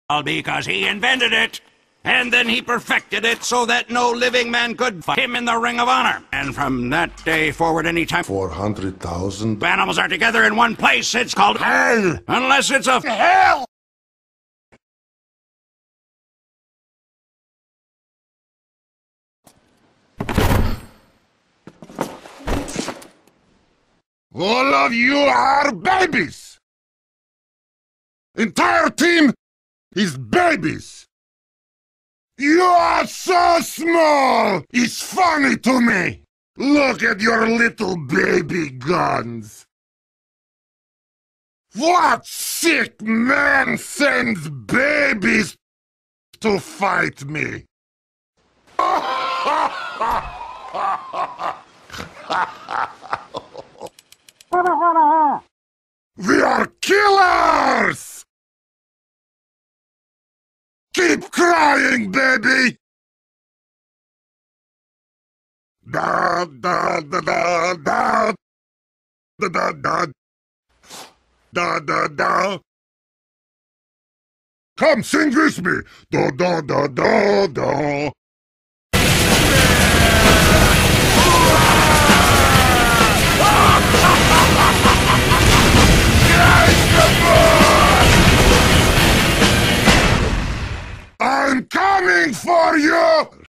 Because he invented it. And then he perfected it so that no living man could fight him in the Ring of Honor. And from that day forward, any time 400,000 animals are together in one place, it's called hell. Unless it's a hell. All of you are babies! Entire team is babies! You are so small! It's funny to me! Look at your little baby guns! What sick man sends babies to fight me? We are killers! Keep crying, baby! Da da da da da da da da da da da. Come sing with me! Da da da da da.